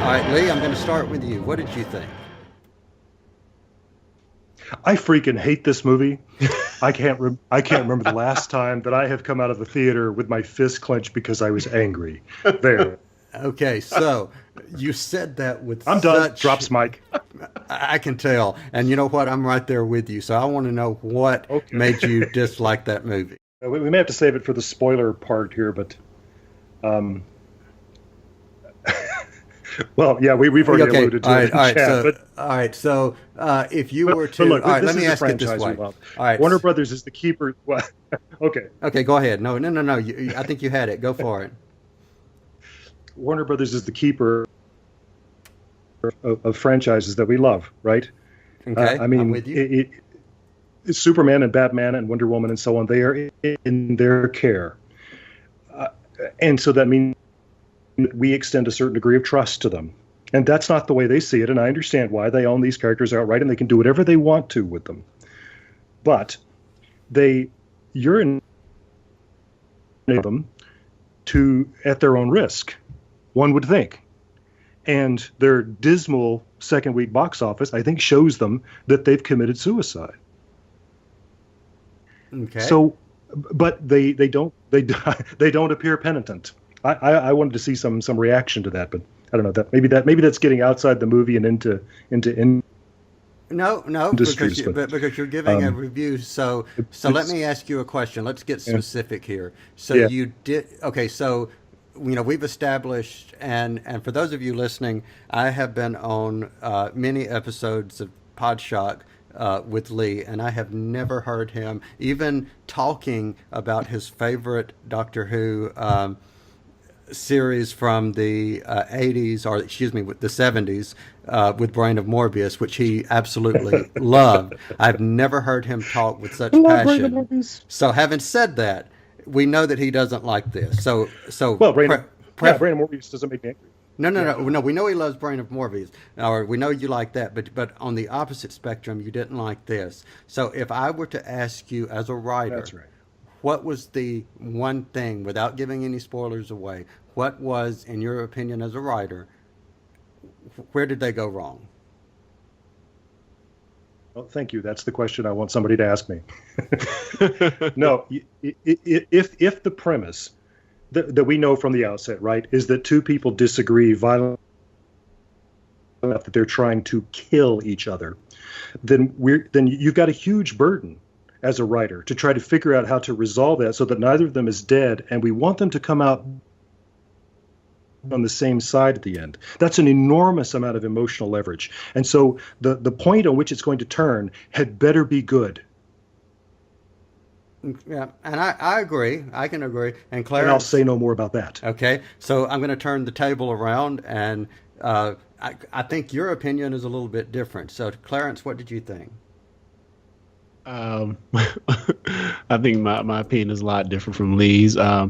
All right, Lee, I'm going to start with you. What did you think? I freaking hate this movie. I can't remember the last time that I have come out of the theater with my fist clenched because I was angry. There. Okay, so you said that with I'm done. such, Drops mic. I can tell. And you know what? I'm right there with you. So I want to know what Okay. made you dislike that movie. We may have to save it for the spoiler part here, but um, well, yeah, we've already Okay, alluded to all it right, in all right. chat. So, But all right. So, if you were but to, look, all right, this let me is a ask it this franchise way. we love. All right. Warner Brothers is the keeper. Well, okay. Okay, go ahead. No, no, no, no. I think you had it. Go for it. Warner Brothers is the keeper of franchises that we love, right? Okay, I I'm mean, with you. Superman and Batman and Wonder Woman and so on, they are in their care. And so that means we extend a certain degree of trust to them. And that's not the way they see it. And I understand why. They own these characters outright and they can do whatever they want to with them. But you're in them at their own risk, one would think. And their dismal second week box office, I think, shows them that they've committed suicide. Okay. So, but they don't appear penitent. I wanted to see some reaction to that, but I don't know that maybe that's getting outside the movie and into No, industries. because you're giving a review. So let me ask you a question. Let's get specific here. So Yeah. you did okay. So we've established, and for those of you listening, I have been on many episodes of Podshock with Lee, and I have never heard him even talking about his favorite Doctor Who series from the 80s, or excuse me, with the 70s, with Brain of Morbius, which he absolutely loved. I've never heard him talk with such passion. So having said that, we know that he doesn't like this. Well, Brain of Morbius doesn't make me angry. No. We know he loves Brain of Morbius, or we know you like that, but on the opposite spectrum, you didn't like this. So if I were to ask you as a writer, That's right. what was the one thing, without giving any spoilers away, what was, in your opinion as a writer, where did they go wrong? Well, thank you. That's the question I want somebody to ask me. No, if the premise that we know from the outset, right, is that two people disagree violently enough that they're trying to kill each other, then you've got a huge burden as a writer to try to figure out how to resolve that so that neither of them is dead, and we want them to come out on the same side at the end. That's an enormous amount of emotional leverage. And so the point on which it's going to turn had better be good. Yeah, and I agree. I can agree. And Clarence, And I'll say no more about that. okay, so I'm going to turn the table around, and I think your opinion is a little bit different. So Clarence, what did you think? I think my opinion is a lot different from Lee's. I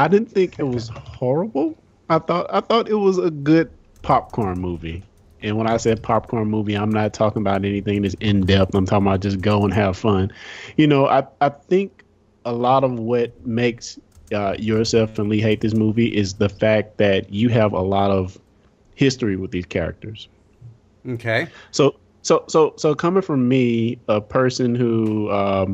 didn't think it was horrible. I thought it was a good popcorn movie. And when I said popcorn movie, I'm not talking about anything that's in depth. I'm talking about just go and have fun. I think a lot of what makes yourself and Lee hate this movie is the fact that you have a lot of history with these characters. Okay. So coming from me, a person who, I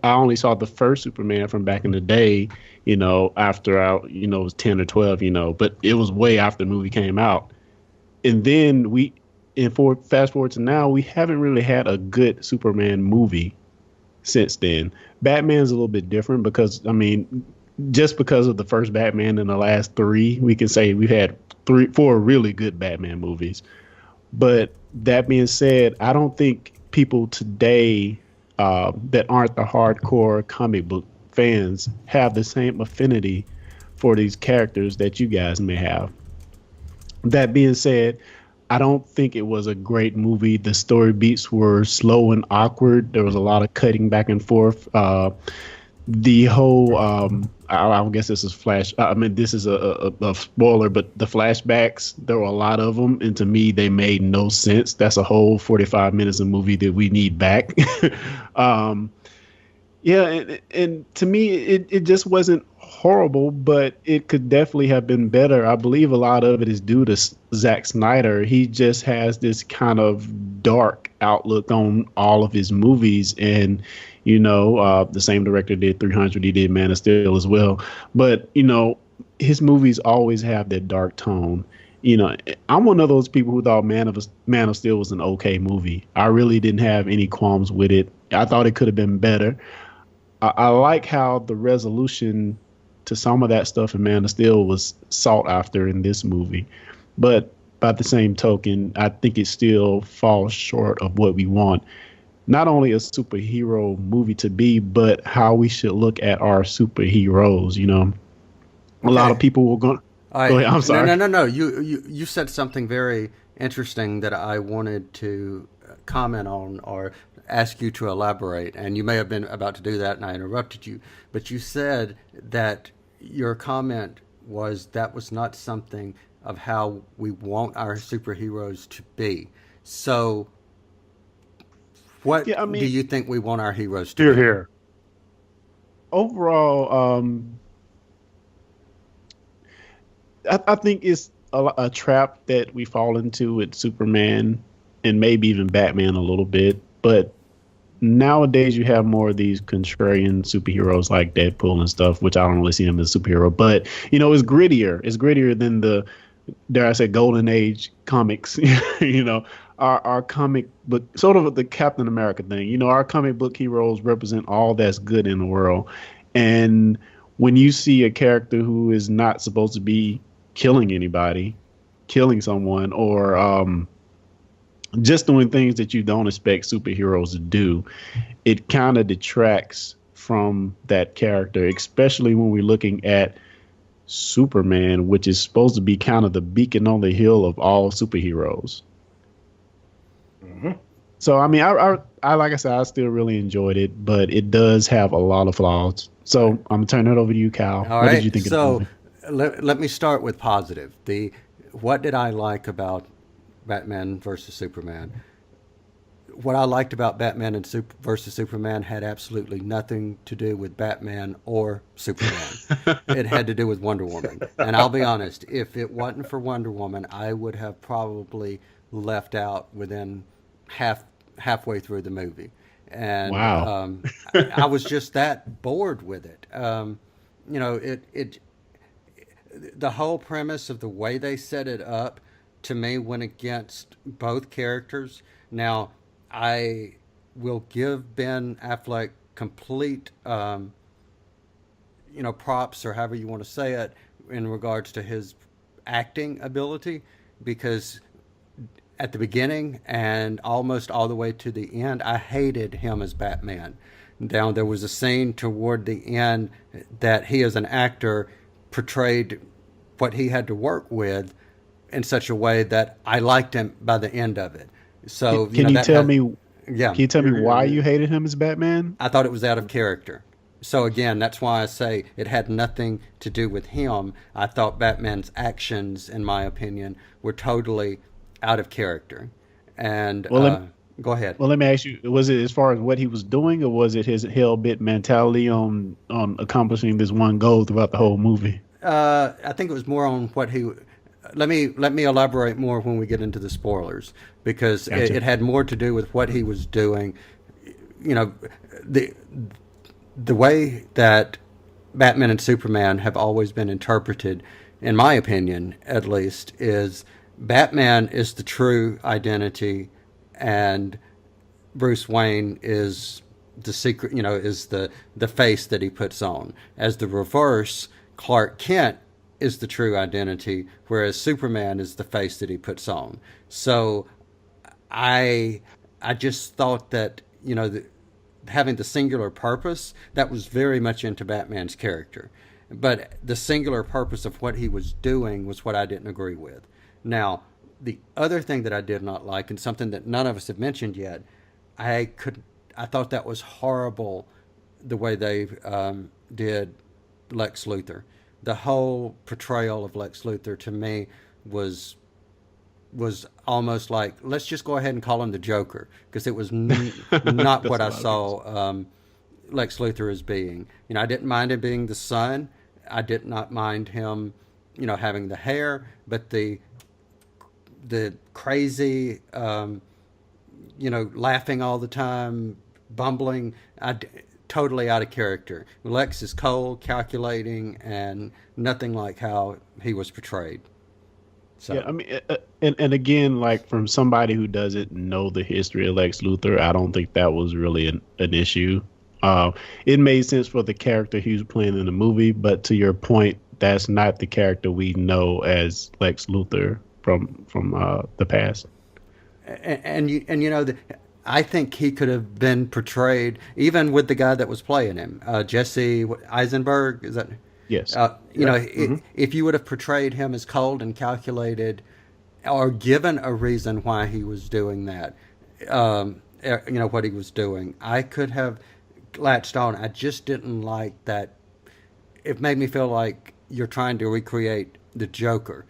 only saw the first Superman from back in the day, after I, was 10 or 12, but it was way after the movie came out. And then fast forward to now, we haven't really had a good Superman movie since then. Batman's a little bit different because, just because of the first Batman and the last three, we can say we've had 4 really good Batman movies. But that being said, I don't think people today that aren't the hardcore comic book fans have the same affinity for these characters that you guys may have. That being said, I don't think it was a great movie. The story beats were slow and awkward. There was a lot of cutting back and forth. The whole, I guess this is this is a spoiler, but the flashbacks, there were a lot of them. And to me, they made no sense. That's a whole 45 minutes of movie that we need back. Yeah, and to me, it just wasn't horrible, but it could definitely have been better. I believe a lot of it is due to Zack Snyder. He just has this kind of dark outlook on all of his movies, and the same director did 300. He did Man of Steel as well, but his movies always have that dark tone. I'm one of those people who thought Man of Steel was an okay movie. I really didn't have any qualms with it. I thought it could have been better. I like how the resolution to some of that stuff in Man of Steel was sought after in this movie. But by the same token, I think it still falls short of what we want. Not only a superhero movie to be, but how we should look at our superheroes. A lot of people will go. Go ahead. I'm sorry. No. You said something very interesting that I wanted to comment on or ask you to elaborate, and you may have been about to do that and I interrupted you, but you said that your comment was that was not something of how we want our superheroes to be. So what do you think we want our heroes to be? Here. Overall, I think it's a trap that we fall into with Superman and maybe even Batman a little bit. But nowadays you have more of these contrarian superheroes like Deadpool and stuff, which I don't really see him as a superhero. But, it's grittier. It's grittier than the, dare I say, golden age comics. Our comic book, sort of the Captain America thing. Our comic book heroes represent all that's good in the world. And when you see a character who is not supposed to be killing anybody, killing someone, or just doing things that you don't expect superheroes to do, it kind of detracts from that character, especially when we're looking at Superman, which is supposed to be kind of the beacon on the hill of all superheroes. Mm-hmm. So, I like I said, I still really enjoyed it, but it does have a lot of flaws. So I'm going to turn it over to you, Kyle. All what right. did you think of the movie? Let me start with positive. What did I like about Batman versus Superman? What I liked about Batman and versus Superman had absolutely nothing to do with Batman or Superman. It had to do with Wonder Woman. And I'll be honest, if it wasn't for Wonder Woman, I would have probably left out within halfway through the movie. And wow. I was just that bored with it. The whole premise of the way they set it up to me went against both characters. Now, I will give Ben Affleck complete, props or however you want to say it in regards to his acting ability, because at the beginning and almost all the way to the end, I hated him as Batman. Now, there was a scene toward the end that he as an actor portrayed what he had to work with in such a way that I liked him by the end of it. So Can you tell me why you hated him as Batman? I thought it was out of character. So again, that's why I say it had nothing to do with him. I thought Batman's actions, in my opinion, were totally out of character. And go ahead. Well, let me ask you, was it as far as what he was doing, or was it his hell-bent mentality on accomplishing this one goal throughout the whole movie? I think it was more on what he... Let me elaborate more when we get into the spoilers, because it had more to do with what he was doing. The way that Batman and Superman have always been interpreted, in my opinion at least, is Batman is the true identity and Bruce Wayne is the secret, is the face that he puts on. As the reverse, Clark Kent is the true identity, whereas Superman is the face that he puts on. So I just thought that, having the singular purpose, that was very much into Batman's character. But the singular purpose of what he was doing was what I didn't agree with. Now, the other thing that I did not like, and something that none of us have mentioned yet, I thought that was horrible the way they did Lex Luthor. The whole portrayal of Lex Luthor to me was almost like, let's just go ahead and call him the Joker, because it was not what I saw Lex Luthor as being. I didn't mind him being the son. I did not mind him, having the hair, but the crazy, laughing all the time, bumbling, totally out of character. Lex is cold, calculating, and nothing like how he was portrayed. So. Yeah, I mean, and again, like from somebody who doesn't know the history of Lex Luthor, I don't think that was really an issue. It made sense for the character he was playing in the movie, but to your point, that's not the character we know as Lex Luthor from the past. I think he could have been portrayed even with the guy that was playing him, Jesse Eisenberg. Is that? Yes. If you would have portrayed him as cold and calculated, or given a reason why he was doing that, what he was doing, I could have latched on. I just didn't like that. It made me feel like you're trying to recreate the Joker,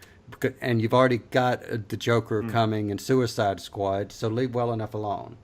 and you've already got the Joker coming in Suicide Squad, so leave well enough alone.